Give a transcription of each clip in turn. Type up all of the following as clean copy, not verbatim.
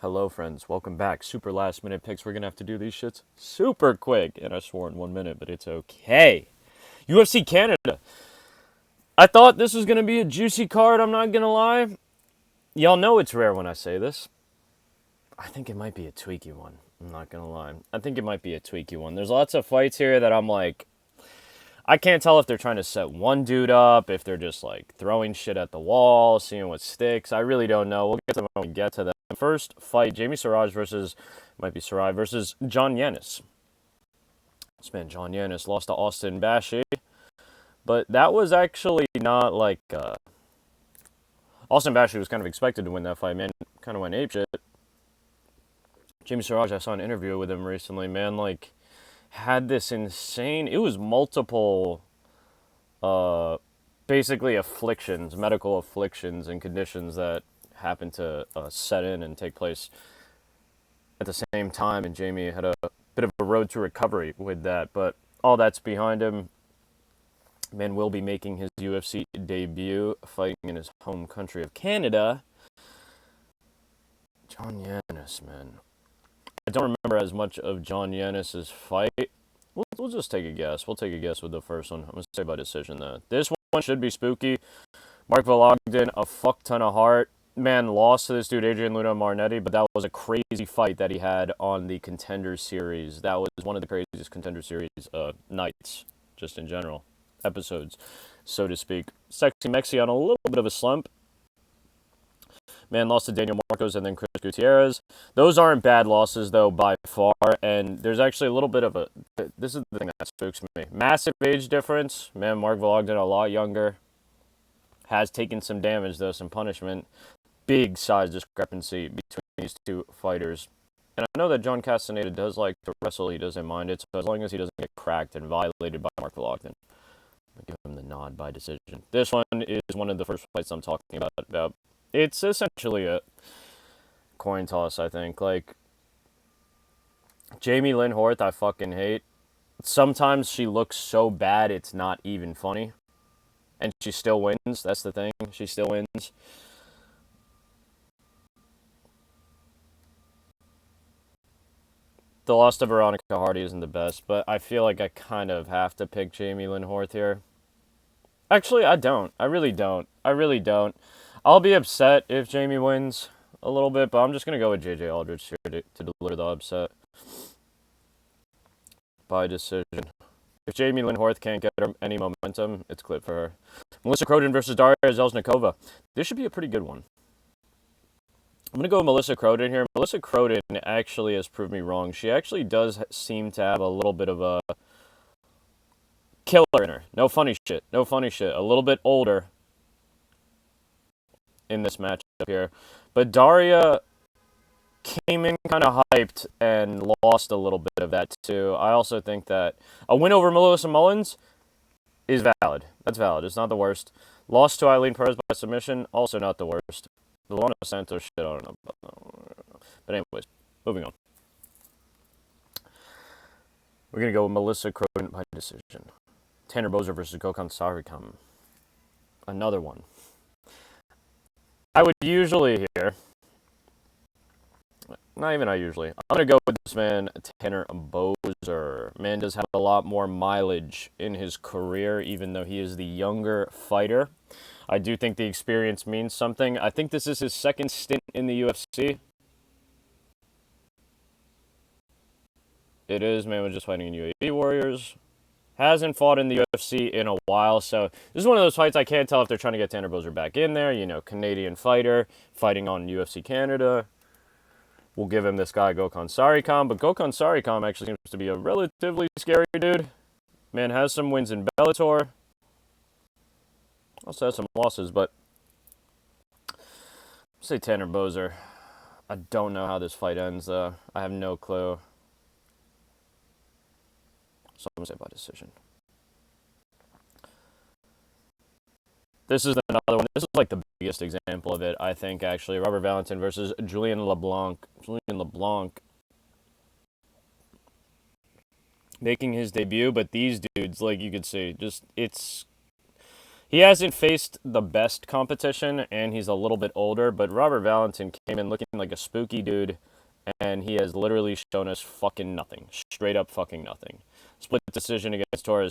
Hello, friends. Welcome back. Super last minute picks. We're going to have to do these shits super quick. And I swore in 1 minute, but it's okay. UFC Canada. I thought this was going to be a juicy card. I'm not going to lie. Y'all know it's rare when I say this. I think it might be a tweaky one. I'm not going to lie. I think it might be a tweaky one. There's lots of fights here that I'm like, I can't tell if they're trying to set one dude up, if they're just like throwing shit at the wall, seeing what sticks. I really don't know. We'll get to them when we get to that. First fight, Jamie Siraj versus, might be Sarai, versus John Yanis. This man, John Yanis, lost to Austin Bashi. But that was actually not like, Austin Bashi was kind of expected to win that fight, man. Kind of went apeshit. Jamie Siraj, I saw an interview with him recently, man, like, had this insane, it was multiple, basically afflictions, medical afflictions and conditions that happened to set in and take place at the same time, and Jamie had a bit of a road to recovery with that, but all that's behind him. Man will be making his UFC debut, fighting in his home country of Canada. John Yanis, man. I don't remember as much of John Yanis' fight. We'll just take a guess. We'll take a guess with the first one. I'm going to say by decision, though. This one should be spooky. Mark Vologden, a fuck ton of heart. Man, lost to this dude, Adrian Luna Marnetti, but that was a crazy fight that he had on the Contender Series. That was one of the craziest Contender Series nights, just in general. Episodes, so to speak. Sexy Mexi on a little bit of a slump. Man lost to Daniel Marcos and then Chris Gutierrez. Those aren't bad losses, though, by far. And there's actually a little bit of a... This is the thing that spooks me. Massive age difference. Man, Mark Vologden a lot younger. Has taken some damage, though, some punishment. Big size discrepancy between these two fighters. And I know that John Castaneda does like to wrestle. He doesn't mind it. So as long as he doesn't get cracked and violated by Mark Vologden, I'll give him the nod by decision. This one is one of the first fights I'm talking about. It's essentially a coin toss, I think. Like, Jamie Lynn Horth, I fucking hate. Sometimes she looks so bad it's not even funny. And she still wins. That's the thing. She still wins. The loss to Veronica Hardy isn't the best, but I feel like I kind of have to pick Jamie Lynn Horth here. Actually, I don't. I really don't. I really don't. I'll be upset if Jamie wins a little bit, but I'm just going to go with JJ Aldrich here to deliver the upset by decision. If Jamie Lynn Horth can't get her any momentum, it's clip for her. Melissa Croden versus Daria Zelznikova. This should be a pretty good one. I'm going to go with Melissa Croden here. Melissa Croden actually has proved me wrong. She actually does seem to have a little bit of a killer in her. No funny shit. No funny shit. A little bit older in this matchup here. But Daria came in kind of hyped and lost a little bit of that too. I also think that a win over Melissa Mullins is valid. That's valid. It's not the worst. Lost to Eileen Perez by submission, also not the worst. The Luana Santos shit, I don't know. But anyways, moving on. We're going to go with Melissa Croden by decision. Tanner Boser versus Gokhan Sarikam. Another one. I would usually here... Not even I usually. I'm going to go with this man, Tanner Boser. Man does have a lot more mileage in his career, even though he is the younger fighter. I do think the experience means something. I think this is his second stint in the UFC. It is. Man was just fighting in UAE Warriors. Hasn't fought in the UFC in a while, so this is one of those fights I can't tell if they're trying to get Tanner Boser back in there. You know, Canadian fighter, fighting on UFC Canada. We'll give him this guy, Gokhan Sarikam, but Gokhan Sarikam actually seems to be a relatively scary dude. Man has some wins in Bellator. Also has some losses, but I'll say Tanner Boser. I don't know how this fight ends, though. I have no clue. So I'm going to say by decision. This is another one. This is like the biggest example of it, I think, actually. Robert Valentin versus Julian LeBlanc. Julian LeBlanc making his debut, but these dudes, like you could see, just, He hasn't faced the best competition, and he's a little bit older, but Robert Valentin came in looking like a spooky dude, and he has literally shown us fucking nothing. Straight up fucking nothing. Split decision against Torres.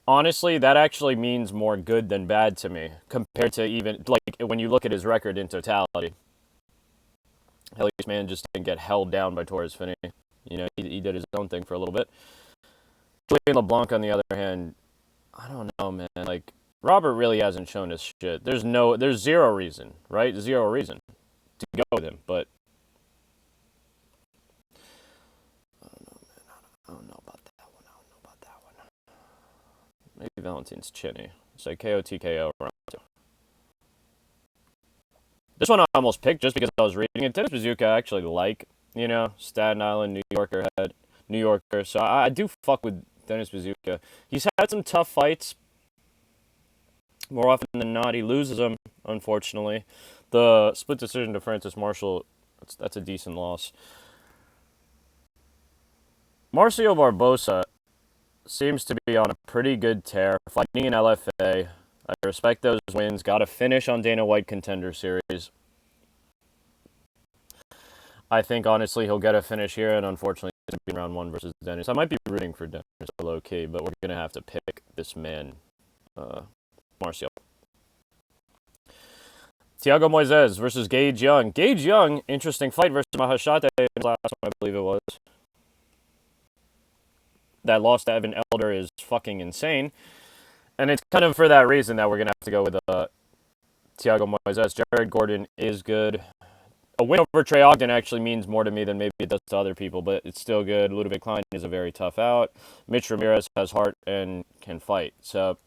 Honestly, that actually means more good than bad to me, compared to even, like, when you look at his record in totality. Hell, this man just didn't get held down by Torres Finney. You know, he did his own thing for a little bit. Julian LeBlanc, on the other hand, I don't know, man. Like, Robert really hasn't shown us shit. There's zero reason, right? Zero reason to go with him. But I don't know, man. I don't know about that one. I don't know about that one. Maybe Valentin's chinny. Say KO TKO round two. This one I almost picked just because I was reading it. Dennis Bazooka I actually like, you know, Staten Island, New Yorker. So I do fuck with Dennis Bazooka. He's had some tough fights. More often than not, he loses them, unfortunately. The split decision to Francis Marshall, that's a decent loss. Marcio Barbosa seems to be on a pretty good tear, fighting in LFA. I respect those wins. Got a finish on Dana White Contender Series. I think, honestly, he'll get a finish here, and unfortunately, it's going to be round one versus Dennis. I might be rooting for Dennis low-key, but we're going to have to pick this man, Marcio. Thiago Moises versus Gage Young. Gage Young, interesting fight versus Mahashate in the last one, I believe it was. That loss to Evan Elder is fucking insane. And it's kind of for that reason that we're going to have to go with Thiago Moises. Jared Gordon is good. A win over Trey Ogden actually means more to me than maybe it does to other people, but it's still good. Ludovic Klein is a very tough out. Mitch Ramirez has heart and can fight. So I'm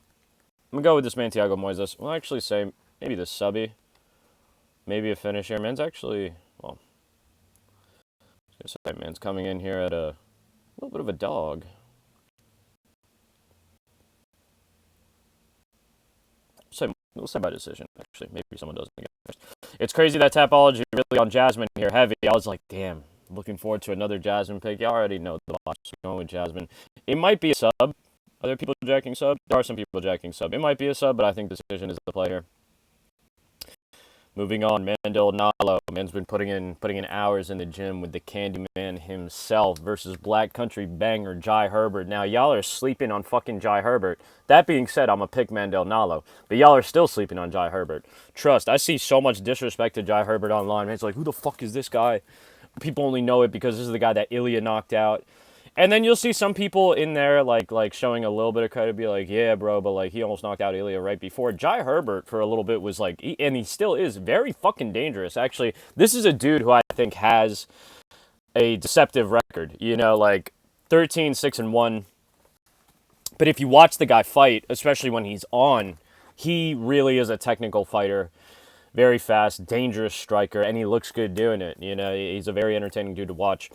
going to go with this man, Thiago Moises. We'll actually say maybe the subby. Maybe a finish here. Man's actually, well, I was going to say, man's coming in here at a little bit of a dog. We'll say by decision, actually. Maybe someone doesn't get first. It's crazy that Tapology really on Jasmine here heavy. I was like, damn, looking forward to another Jasmine pick. You already know the box. We're going with Jasmine. It might be a sub. Are there people jacking sub? There are some people jacking sub. It might be a sub, but I think decision is the play here. Moving on, Mandel Nalo. Man's been putting in hours in the gym with the Candyman himself versus Black Country banger Jai Herbert. Now, y'all are sleeping on fucking Jai Herbert. That being said, I'm going to pick Mandel Nalo. But y'all are still sleeping on Jai Herbert. Trust, I see so much disrespect to Jai Herbert online. Man, it's like, who the fuck is this guy? People only know it because this is the guy that Ilya knocked out. And then you'll see some people in there like showing a little bit of credit, be like, yeah, bro, but like he almost knocked out Ilya right before. Jai Herbert for a little bit was like, and he still is very fucking dangerous. Actually, this is a dude who I think has a deceptive record. You know, like 13-6-1. But if you watch the guy fight, especially when he's on, he really is a technical fighter. Very fast, dangerous striker, and he looks good doing it. You know, he's a very entertaining dude to watch.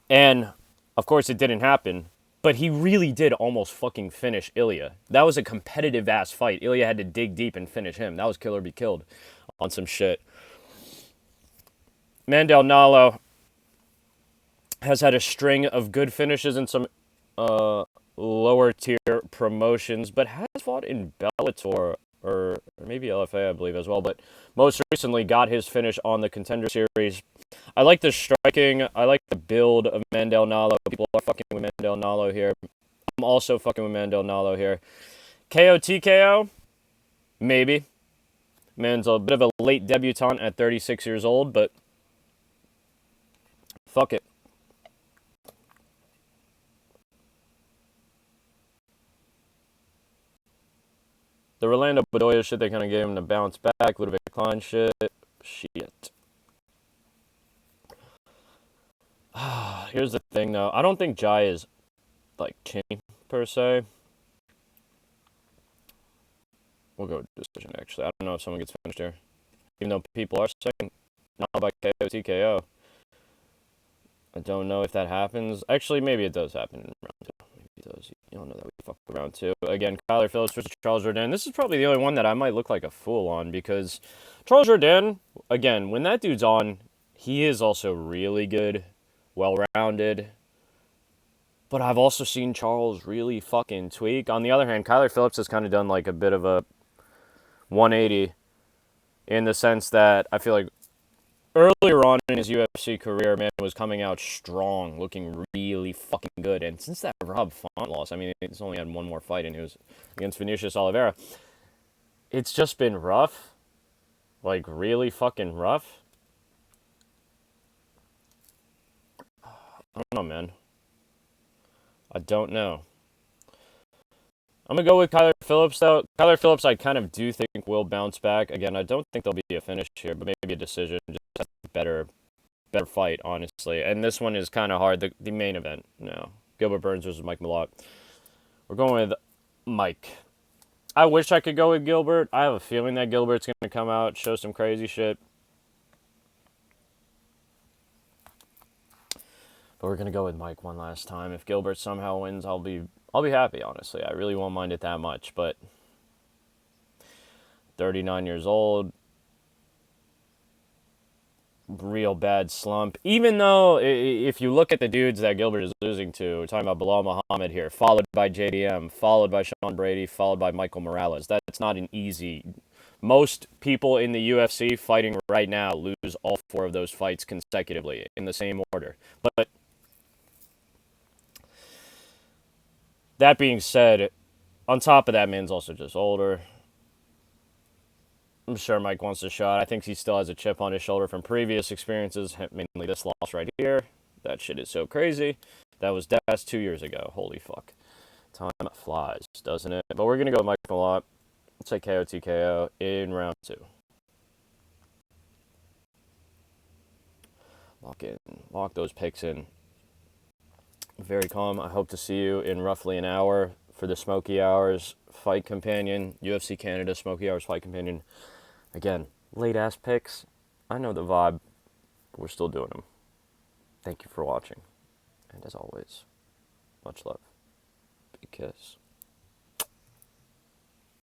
And, of course, it didn't happen. But he really did almost fucking finish Ilya. That was a competitive-ass fight. Ilya had to dig deep and finish him. That was kill or be killed on some shit. Mandel Nalo has had a string of good finishes in some lower-tier promotions, but has fought in Bellator, or maybe LFA, I believe, as well. But most recently got his finish on the Contender Series. I like the striking. I like the build of Mandel Nalo. People are fucking with Mandel Nalo here. I'm also fucking with Mandel Nalo here. KO TKO? Maybe. Man's a bit of a late debutante at 36 years old, but fuck it. The Rolando Bedoya shit, they kind of gave him to bounce back. Ludovic Klein shit. Shit. Here's the thing, though. I don't think Jai is, like, chinny, per se. We'll go with decision, actually. I don't know if someone gets finished here. Even though people are saying not by KO, TKO. I don't know if that happens. Actually, maybe it does happen in round two. Maybe it does. You don't know that we fuck with round two. Again, Kyler Phillips versus Charles Jourdain. This is probably the only one that I might look like a fool on because Charles Jourdain, again, when that dude's on, he is also really good. Well-rounded. But I've also seen Charles really fucking tweak. On the other hand, Kyler Phillips has kind of done like a bit of a 180 in the sense that I feel like earlier on in his UFC career, man, was coming out strong, looking really fucking good. And since that Rob Font loss, I mean, he's only had one more fight, and it was against Vinicius Oliveira. It's just been rough, like really fucking rough. I don't know, man. I don't know. I'm gonna go with Kyler Phillips though. Kyler Phillips, I kind of do think will bounce back. Again, I don't think there'll be a finish here, but maybe a decision. Just a better fight, honestly. And this one is kind of hard. The main event, no. Gilbert Burns versus Mike Malott. We're going with Mike. I wish I could go with Gilbert. I have a feeling that Gilbert's going to come out, show some crazy shit. But we're going to go with Mike one last time. If Gilbert somehow wins, I'll be happy, honestly. I really won't mind it that much, but 39 years old, real bad slump. Even though, if you look at the dudes that Gilbert is losing to, we're talking about Bilal Muhammad here, followed by JDM, followed by Sean Brady, followed by Michael Morales. That's not an easy. Most people in the UFC fighting right now lose all four of those fights consecutively in the same order. But that being said, on top of that, man's also just older. I'm sure Mike wants a shot. I think he still has a chip on his shoulder from previous experiences, mainly this loss right here. That shit is so crazy. That's 2 years ago. Holy fuck. Time flies, doesn't it? But we're going to go with Mike Malott. Let's say KO TKO in round 2. Lock those picks in. Very calm. I hope to see you in roughly an hour for the Smoky Hours Fight Companion, UFC Canada Smoky Hours Fight Companion. Again, late ass picks. I know the vibe, but we're still doing them. Thank you for watching. And as always, much love. Big kiss.